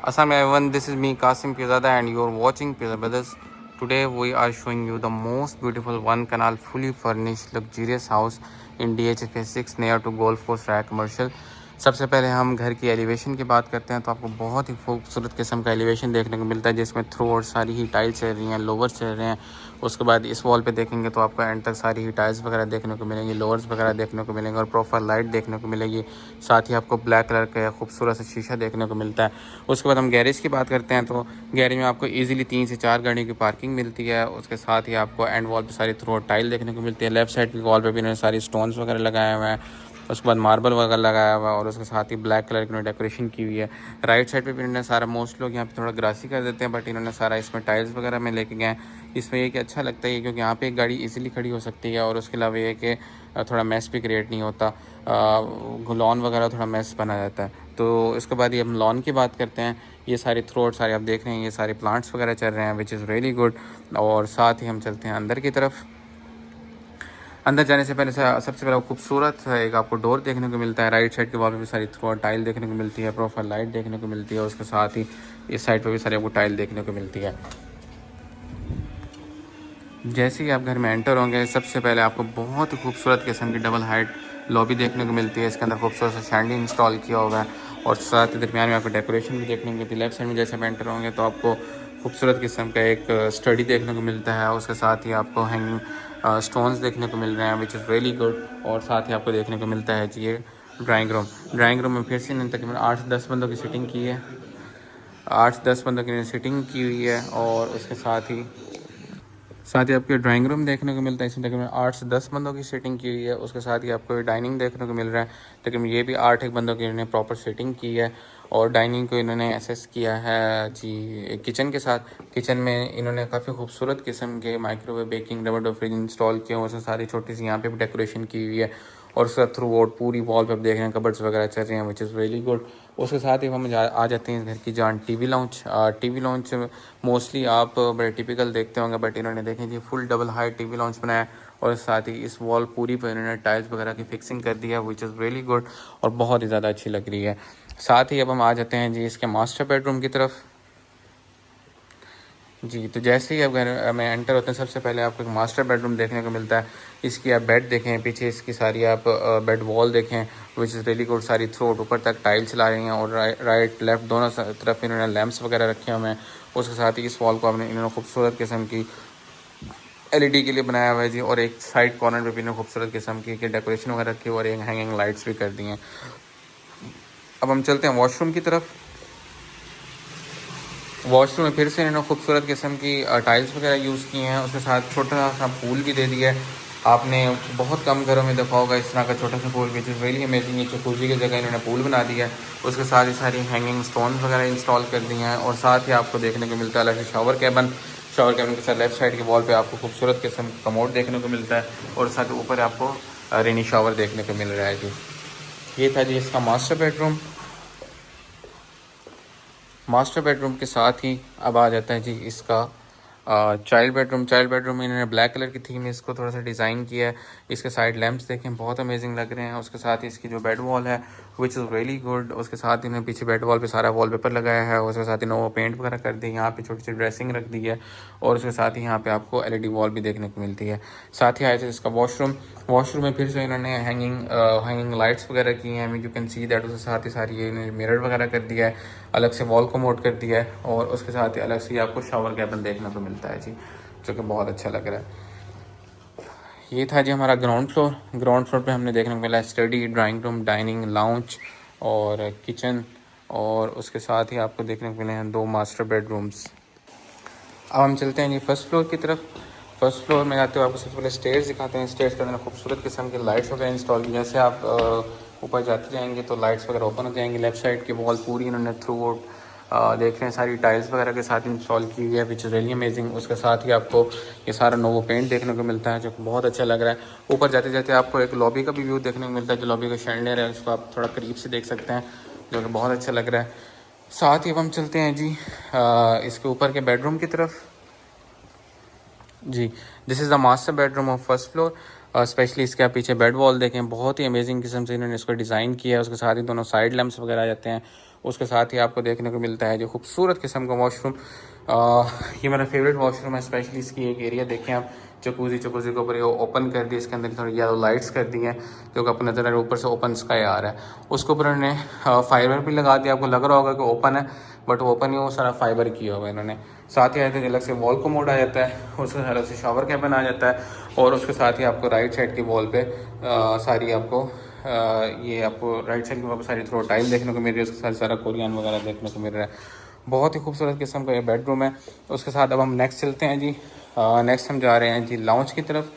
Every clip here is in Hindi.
Assalamu everyone, this is me Qasim Pirzada and you are watching Pirza Brothers. Today we are showing you the most beautiful one canal fully furnished luxurious house in DH phase 6 near to Golf Course Raya Commercial. सबसे पहले हम घर की एलिवेशन की बात करते हैं तो आपको बहुत ही खूबसूरत किस्म का एलिवेशन देखने को मिलता है जिसमें थ्रू और सारी ही टाइल्स चल रही हैं, लोवर चल रहे हैं। उसके बाद इस वॉल पे देखेंगे तो आपको एंड तक सारी ही टाइल्स वगैरह देखने को मिलेंगी, लोअर्स वगैरह देखने को मिलेंगे और प्रॉपर लाइट देखने को मिलेगी। साथ ही आपको ब्लैक कलर का खूबसूरत सा शीशा देखने को मिलता है। उसके बाद हम गैरेज की बात करते हैं तो गैरेज में आपको ईजिली 3 से 4 गाड़ियों की पार्किंग मिलती है। उसके साथ ही आपको एंड वॉल पर सारी थ्रू टाइल देखने को मिलती है। लेफ्ट साइड की वॉल पर भी इन्होंने सारी स्टोन्स वगैरह लगाए हुए हैं। उसके बाद मार्बल वगैरह लगाया हुआ है और उसके साथ ही ब्लैक कलर की उन्होंने डेकोरेशन की हुई है। राइट साइड पे भी इन्होंने सारा, मोस्ट लोग यहाँ पे थोड़ा ग्रासी कर देते हैं बट इन्होंने सारा इसमें टाइल्स वगैरह में लेके गए हैं। इसमें ये कि अच्छा लगता है क्योंकि यहाँ पे एक गाड़ी इजीली खड़ी हो सकती है और उसके अलावा ये कि थोड़ा मैस भी क्रिएट नहीं होता, लॉन वगैरह थोड़ा मैस बना जाता है। तो इसके बाद ये हम लॉन की बात करते हैं। ये सारे थ्रू सारे आप देख रहे हैं, ये सारे प्लांट्स वगैरह चल रहे हैं विच इज़ रियली गुड। और साथ ही हम चलते हैं अंदर की तरफ। अंदर जाने से पहले सबसे पहले खूबसूरत एक आपको डोर देखने को मिलता है। राइट साइड के वॉल पे भी सारी थ्रू टाइल देखने को मिलती है, प्रोफाइल लाइट देखने को मिलती है। उसके साथ ही इस साइड पे भी सारी आपको टाइल देखने को मिलती है। जैसे ही आप घर में एंटर होंगे सबसे पहले आपको बहुत ही खूबसूरत किस्म की डबल हाइट लॉबी देखने को मिलती है। इसके अंदर खूबसूरत सा शैंडी इंस्टॉल किया हुआ है और साथ ही दरमियान में आपको डेकोरेशन भी देखने को मिलती है। लेफ्ट साइड में जैसे आप एंटर होंगे तो आपको खूबसूरत किस्म का एक स्टडी देखने को मिलता है। उसके साथ ही आपको हैंगिंग स्टोन्स देखने को मिल रहे हैं विच इज़ रियली गुड। और साथ ही आपको देखने को मिलता है जी ये ड्राइंग रूम में फिर से इन्होंने तकरीबन 8 से 10 बंदों की सीटिंग की है। 8 से 10 बंदों की सीटिंग की हुई है और उसके साथ ही आपको ड्राइंग रूम देखने को मिलता है। इसमें तकरीबन 8 से 10 बंदों की सीटिंग की हुई है। उसके साथ ही आपको डाइनिंग देखने को मिल रहा है, लेकिन ये भी 8 एक बंदों की इन्होंने प्रॉपर सीटिंग की है। और डाइनिंग को इन्होंने एसेस किया है जी किचन के साथ। किचन में इन्होंने काफ़ी खूबसूरत किस्म के microwave, baking, double door fridge install किए हैं। उसमें सारी छोटी सी यहाँ पे भी डेकोरेशन की हुई है और उसका थ्रू आउट पूरी वॉल पे आप देख रहे हैं कबर्ड्स वगैरह चल रहे हैं विच इज़ रियली गुड। उसके साथ ही हम आ जाते हैं घर की जान टीवी लॉन्च मोस्टली आप बड़े टिपिकल देखते होंगे बट इन्होंने देखें जी full double height TV lounge बनाया और साथ ही इस वॉल पूरी पर इन्होंने टाइल्स वगैरह की फिक्सिंग कर दिया विच इज़ रियली गुड और बहुत ही ज़्यादा अच्छी लग रही है। साथ ही अब हम आ जाते हैं जी इसके मास्टर बेडरूम की तरफ। जी तो जैसे ही आप घर में एंटर होते हैं सबसे पहले आपको एक मास्टर बेडरूम देखने को मिलता है। इसकी आप बेड देखें, पीछे इसकी सारी आप बेड वॉल देखें विच इज़ रियली गुड। सारी थ्रोट ऊपर तक टाइल्स ला रही हैं और राइट लेफ्ट दोनों तरफ इन्होंने लैंप्स वगैरह रखे हुए हैं। उसके साथ ही इस वॉल को आपने इन्होंने खूबसूरत किस्म की एलईडी के लिए बनाया हुआ है जी। और एक साइड कॉर्नर पे भी इन्होंने खूबसूरत किस्म की डेकोरेशन वगैरह रखी और एक हैंगिंग लाइट्स भी कर दी हैं। अब हम चलते हैं वॉशरूम की तरफ। वॉशरूम में फिर से इन्होंने खूबसूरत किस्म की टाइल्स वगैरह यूज़ की हैं। उसके साथ छोटा सा पूल भी दे दिया है। आपने बहुत कम घरों में देखा होगा इस तरह का छोटा सा pool which is really amazing. ये जकूज़ी की जगह इन्होंने पूल बना दिया है। उसके साथ ही सारी हैंगिंग स्टोन वगैरह इंस्टॉल कर दी हैं और साथ ही आपको देखने को मिलता है अलग से शावर कैबिन के साथ लेफ्ट साइड के वॉल पे आपको खूबसूरत किस्म का कमोड देखने को मिलता है और साथ ही ऊपर आपको रेनी शावर देखने को मिल रहा है जी। ये था जी इसका मास्टर बेडरूम के साथ ही अब आ जाता है जी इसका चाइल्ड बेडरूम में इन्होंने ब्लैक कलर की थीम में इसको थोड़ा सा डिज़ाइन किया है। इसके साइड लैंप्स देखें बहुत अमेजिंग लग रहे हैं। उसके साथ ही इसकी जो बेड वॉल है विच इज़ रियली गुड। उसके साथ ही इन्होंने पीछे बेड वॉल पे सारा वॉलपेपर लगाया है। उसके साथ ही नोवा पेंट वगैरह कर दी, यहाँ पे छोटी सी ड्रेसिंग रख दी है और उसके साथ ही यहाँ पे आपको एलईडी वॉल भी देखने को मिलती है। साथ ही आया था इसका वॉशरूम में फिर से इन्होंने हैंगिंग लाइट्स वगैरह की हैं, यू कैन सी दैट। उसके साथ ही सारी ये मिरर वगैरह कर दिया है, अलग से वॉल को मोड कर दिया है और उसके साथ ही अलग से आपको शावर कैबिन देखने को मिलता है जी, जो कि बहुत अच्छा लग रहा है। ये था जी हमारा ग्राउंड फ्लोर पे हमने देखने को मिला study, drawing room, dining, lounge और किचन और उसके साथ ही आपको देखने को मिले हैं 2 मास्टर बेडरूम्स। अब हम चलते हैं जी फर्स्ट फ्लोर की तरफ। फर्स्ट फ्लोर में जाते हुए आपको सबसे पहले स्टेयर्स दिखाते हैं। स्टेयर्स के अंदर खूबसूरत किस्म की लाइट्स वगैरह इंस्टॉल की। जैसे आप ऊपर जाते जाएंगे तो लाइट्स वगैरह ओपन हो जाएंगे। लेफ्ट साइड की वॉल पूरी इन्होंने थ्रू आउट देख रहे हैं सारी टाइल्स वगैरह के साथ इंस्टॉल की हुई है विच इज़ रियली अमेजिंग। उसके साथ ही आपको ये सारा नोवो पेंट देखने को मिलता है जो बहुत अच्छा लग रहा है। ऊपर जाते जाते आपको एक लॉबी का भी व्यू देखने को मिलता है। जो लॉबी का शैंडलियर है उसको आप थोड़ा करीब से देख सकते हैं जो कि बहुत अच्छा लग रहा है। साथ ही अब हम चलते हैं जी इसके ऊपर के बेडरूम की तरफ। जी this is the master bedroom of first floor. Specially इसके आप पीछे बेड वॉल देखें बहुत ही अमेजिंग किस्म से इन्होंने इसको डिज़ाइन किया है। उसके साथ ही दोनों साइड लैंप्स वगैरह आ जाते हैं। उसके साथ ही आपको देखने को मिलता है जो खूबसूरत किस्म का वॉशरूम। ये मेरा फेवरेट वॉशरूम है, स्पेशली इसकी एक एरिया देखें आप, जकूज़ी के ऊपर ये ओपन कर दी, इसके अंदर थोड़ी येलो लाइट्स कर दी हैं जो कि आपको नज़र आ रहा है, ऊपर से ओपन स्काई आ रहा है। उसके ऊपर उन्होंने फाइबर भी लगा दिया, आपको लग रहा होगा कि ओपन है बट ओपन ही वो सारा फाइबर किया हुआ है इन्होंने। साथ ही आते हैं अलग से वॉल को मोड आ जाता है, उसके अलग से शावर कैबिन आ जाता है और उसके साथ ही आपको राइट साइड की वॉल पे सारी आपको ये आपको राइट साइड की वॉल पर सारी थ्रो टाइल देखने को मिल रही है, उसके साथ सारा कोरियन वगैरह देखने को मिल रहा है। बहुत ही खूबसूरत किस्म का ये बेडरूम है। उसके साथ अब हम नेक्स्ट चलते हैं जी। नेक्स्ट हम जा रहे हैं जी लाउंज की तरफ।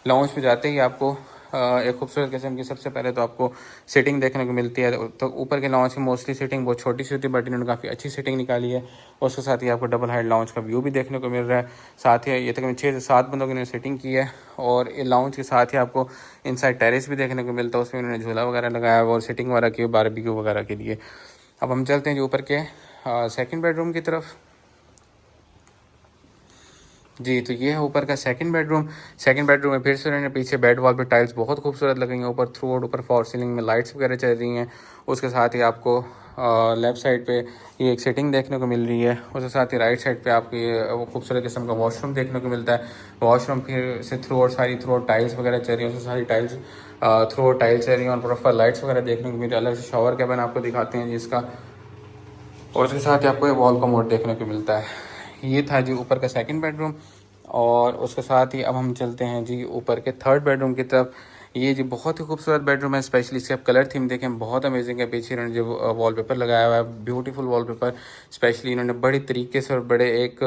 लाउंज पे जाते ही आपको एक खूबसूरत किस्म की, सबसे पहले तो आपको सिटिंग देखने को मिलती है। तो ऊपर के लाउंज की मोस्टली सिटिंग बहुत छोटी सी होती है बट इन्होंने काफ़ी अच्छी सिटिंग निकाली है। उसके साथ ही आपको डबल हाइट लाउंज का व्यू भी देखने को मिल रहा है। साथ ही ये तकरीबन 6 से 7 बंदों की इन्होंने सिटिंग की है और ये लाउंज के साथ ही आपको इनसाइड टेरेस भी देखने को मिलता है, उसमें उन्होंने झूला वगैरह लगाया हुआ और सिटिंग वगैरह की, बारबेक्यू वगैरह के लिए। अब हम चलते हैं जो ऊपर के सेकंड बेडरूम की तरफ। जी तो ये है ऊपर का सेकंड बेडरूम। सेकंड बेडरूम में फिर से उन्होंने पीछे बेड वॉल पे टाइल्स बहुत खूबसूरत लगी हैं, ऊपर थ्रू आउट ऊपर फॉर सीलिंग में लाइट्स वगैरह चल रही हैं। उसके साथ ही आपको लेफ़्ट साइड पे ये एक सेटिंग देखने को मिल रही है। उसके साथ ही राइट साइड पे आपको ये वो खूबसूरत किस्म का वॉशरूम देखने को मिलता है। वॉशरूम फिर से थ्रू आउट सारी थ्रू आउट टाइल्स वगैरह चल रही हैं, उससे सारी टाइल्स थ्रू आउट टाइल्स चल रही हैं और प्रॉपर लाइट्स वगैरह देखने को मिल रही है। अलग से शावर कैबिन आपको दिखाते हैं जिसका, और उसके साथ ही आपको ये वॉल का मोड देखने को मिलता है। ये था जी ऊपर का सेकंड बेडरूम और उसके साथ ही अब हम चलते हैं जी ऊपर के थर्ड बेडरूम की तरफ। ये जी बहुत ही खूबसूरत बेडरूम है, स्पेशली इसके आप कलर थीम देखें बहुत अमेजिंग है। पीछे इन्होंने जो वॉलपेपर लगाया हुआ है ब्यूटीफुल वॉलपेपर, स्पेशली इन्होंने बड़ी तरीके से और बड़े एक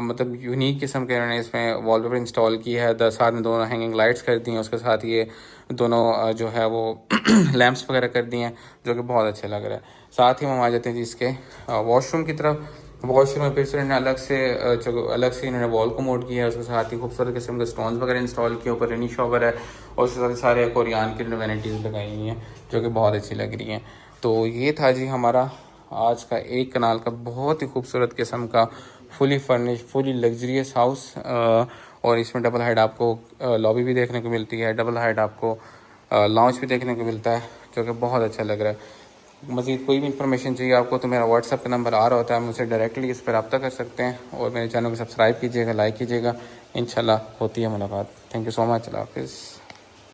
मतलब यूनिक किस्म के इन्होंने इसमें वॉलपेपर इंस्टॉल की है। साथ में दोनों हैंगिंग लाइट्स कर दी हैं, उसके साथ ये दोनों जो है वो लैंप्स वगैरह कर दिए हैं जो कि बहुत अच्छे लग रहा है। साथ ही हम आ जाते हैं जी इसके वॉशरूम की तरफ। वॉशरूम में फिर से इन्होंने अलग से इन्होंने वॉल को मोड किया है, उसके साथ ही खूबसूरत किस्म के स्टोन्स वगैरह इंस्टॉल किए, ऊपर रेनी शॉवर है और उसके साथ सारे कोरियन की वैनिटीज़ लगाई हुई हैं जो कि बहुत अच्छी लग रही हैं। तो ये था जी हमारा आज का एक कनाल का बहुत ही खूबसूरत किस्म का fully furnish fully luxurious house. और इसमें डबल हाइट आपको लॉबी भी देखने को मिलती है, डबल हाइट आपको लॉन्च भी देखने को मिलता है जो कि बहुत अच्छा लग रहा है। मज़ीद कोई भी इन्फॉर्मेशन चाहिए आपको तो मेरा व्हाट्सएप का नंबर आ रहा होता है, मुझसे डायरेक्टली इस पर रब्ता कर सकते हैं और मेरे चैनल को सब्सक्राइब कीजिएगा, लाइक कीजिएगा। इंशाल्लाह होती है मुलाकात। Thank you so much. अल्लाह हाफिज़।